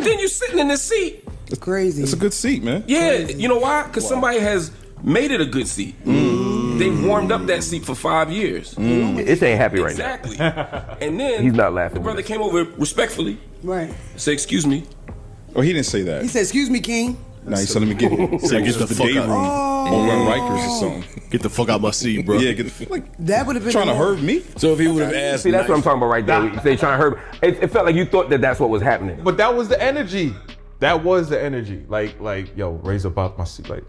But then you sitting in this seat. It's crazy. It's a good seat, man. Yeah, you know why? Because somebody has made it a good seat. They warmed up that seat for 5 years. It ain't happy right now. Exactly. And then He's not laughing the brother with us. came over respectfully. Right. Say, excuse me. Oh, he didn't say that. He said, "Excuse me, King." Nah, he said, let me get it. So Like, get the the fuck day out. room on Rikers or something. Get the fuck out my seat, bro. Yeah, get the like. That would have been Trying to more- hurt me? So if he would have asked, See, that's what I'm talking about right there. They trying to hurt. It felt like you thought that that's what was happening. But that was the energy. That was the energy. Like, yo, raise up out my seat. Like,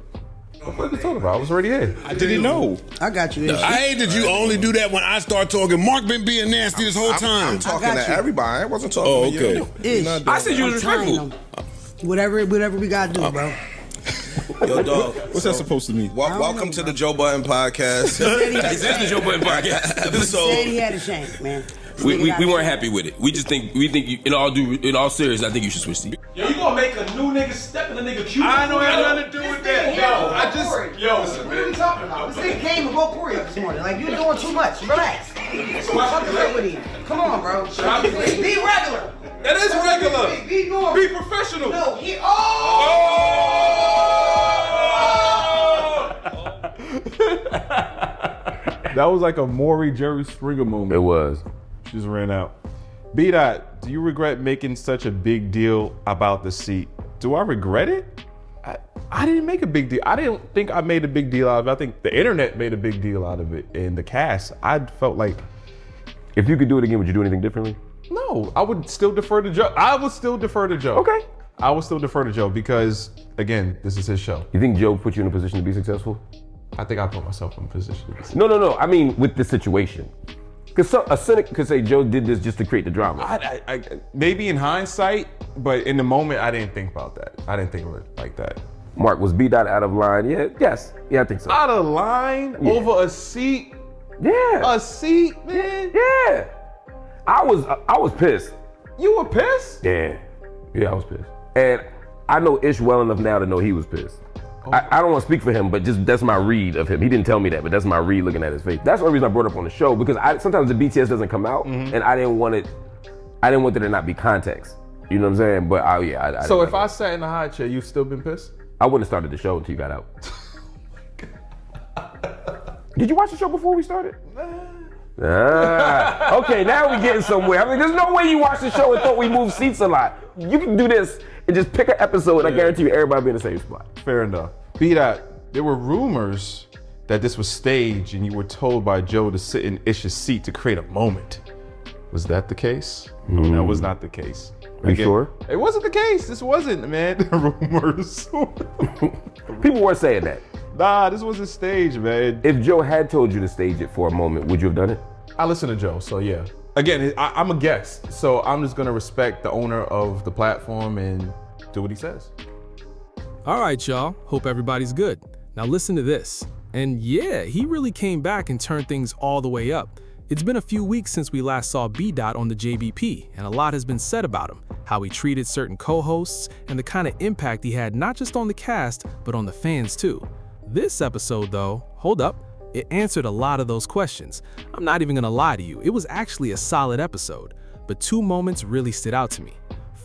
what are you talking about? I was already here. Did he know? I got you. I hate that you only do that when I start talking. Mark been being nasty this whole time. I'm talking got to you. everybody. I wasn't talking to you. Ish. I said you was I'm trying respectful. them. Whatever we gotta do, bro. Yo, dog. What's that supposed to mean? Welcome to the Joe Button podcast. This is the Joe Button podcast. Said he had a shank, man. We weren't happy with it. We think you, in all seriousness, I think you should switch seats. Yo, you gonna make a new nigga step in a nigga cube? I don't have nothing to do with that. What are we talking about? This nigga came and woke Corey up this morning. Like, you're doing too much. Relax. Fuck with him. Come on, bro. Be regular. That is regular. Be normal. Be professional. No, he. That was like a Maury Jerry Springer moment. It was. Just ran out. B-Dot, do you regret making such a big deal about the seat? Do I regret it? I didn't make a big deal. I didn't think I made a big deal out of it. I think the internet made a big deal out of it. And the cast, I felt like, If you could do it again, would you do anything differently? no, I would still defer to Joe. I would still defer to Joe. Okay. I would still defer to Joe because, again, this is his show. You think Joe put you in a position to be successful? I think I put myself in a position to be successful. No. I mean, with the situation. Because a cynic could say Joe did this just to create the drama. I maybe in hindsight, but in the moment, I didn't think about that. I didn't think of it like that. Mark, was B-Dot out of line? Yes, I think so. Out of line over a seat? Yeah. A seat, man? Yeah. I was pissed. You were pissed? Yeah, I was pissed. And I know Ish well enough now to know he was pissed. I don't want to speak for him, but just that's my read of him. He didn't tell me that, but that's my read looking at his face. That's the only reason I brought it up on the show, because sometimes the BTS doesn't come out, and I didn't want there to not be context. You know what I'm saying? But I So if I sat in the high chair, you've still been pissed? I wouldn't have started the show until you got out. Did you watch the show before we started? Okay, now we're getting somewhere. I mean, there's no way you watched the show and thought we moved seats a lot. You can do this and just pick an episode, and I guarantee you everybody will be in the same spot. Fair enough. B-Dot, there were rumors that this was staged and you were told by Joe to sit in Ish's seat to create a moment. Was that the case? No, that was not the case. Are you sure? It wasn't the case. This wasn't, man. Rumors. People were saying that. Nah, this wasn't staged, man. If Joe had told you to stage it for a moment, would you have done it? I listen to Joe, so yeah. Again, I'm a guest, so I'm just gonna respect the owner of the platform and do what he says. All right, y'all. Hope everybody's good. Now listen to this. And yeah, he really came back and turned things all the way up. It's been a few weeks since we last saw B-Dot on the JBP, and a lot has been said about him, how he treated certain co-hosts, and the kind of impact he had not just on the cast, but on the fans too. This episode though, hold up, it answered a lot of those questions. I'm not even gonna lie to you, it was actually a solid episode, but two moments really stood out to me.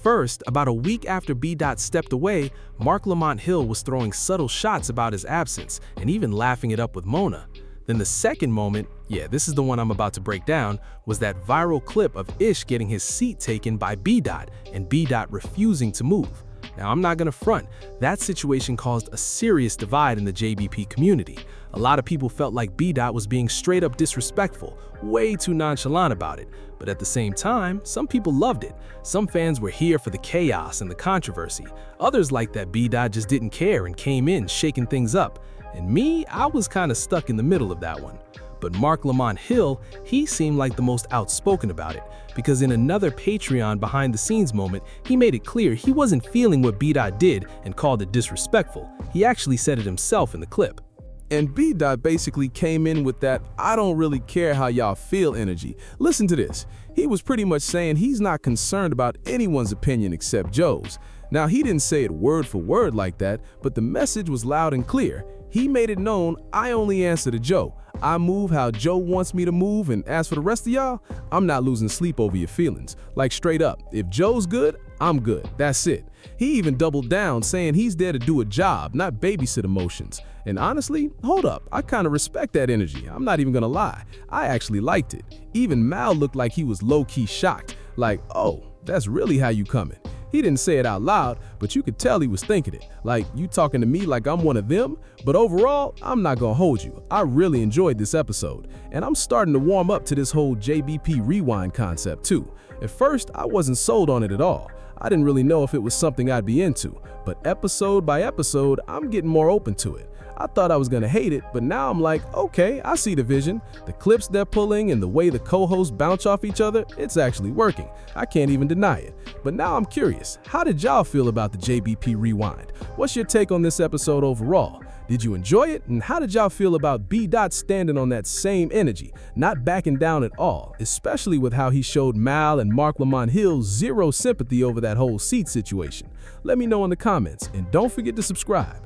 First, about a week after B-Dot stepped away, Marc Lamont Hill was throwing subtle shots about his absence and even laughing it up with Mona. Then the second moment, yeah, this is the one I'm about to break down, was that viral clip of Ish getting his seat taken by B-Dot and B-Dot refusing to move. Now, I'm not gonna front, that situation caused a serious divide in the JBP community. A lot of people felt like B-Dot was being straight up disrespectful, way too nonchalant about it. But at the same time, some people loved it. Some fans were here for the chaos and the controversy. Others liked that B-Dot just didn't care and came in shaking things up. And me, I was kinda stuck in the middle of that one. But Marc Lamont Hill, he seemed like the most outspoken about it, because in another Patreon behind-the-scenes moment, he made it clear he wasn't feeling what B-Dot did and called it disrespectful. He actually said it himself in the clip. And B-Dot basically came in with that "I don't really care how y'all feel" energy. Listen to this. He was pretty much saying he's not concerned about anyone's opinion except Joe's. Now, he didn't say it word for word like that, but the message was loud and clear. He made it known, I only answer to Joe. I move how Joe wants me to move, and as for the rest of y'all, I'm not losing sleep over your feelings. Like straight up, if Joe's good, I'm good. That's it. He even doubled down, saying he's there to do a job, not babysit emotions. And honestly, hold up, I kind of respect that energy. I'm not even gonna lie. I actually liked it. Even Mal looked like he was low-key shocked. Like, oh, that's really how you coming. He didn't say it out loud, but you could tell he was thinking it. Like, you talking to me like I'm one of them? But overall, I'm not gonna hold you. I really enjoyed this episode, and I'm starting to warm up to this whole JBP rewind concept too. At first, I wasn't sold on it at all. I didn't really know if it was something I'd be into, but episode by episode, I'm getting more open to it. I thought I was gonna hate it, but now I'm like, okay, I see the vision. The clips they're pulling and the way the co-hosts bounce off each other, it's actually working. I can't even deny it. But now I'm curious, how did y'all feel about the JBP Rewind? What's your take on this episode overall? Did you enjoy it? And how did y'all feel about B. Dot standing on that same energy, not backing down at all, especially with how he showed Mal and Marc Lamont Hill zero sympathy over that whole seat situation? Let me know in the comments, and don't forget to subscribe.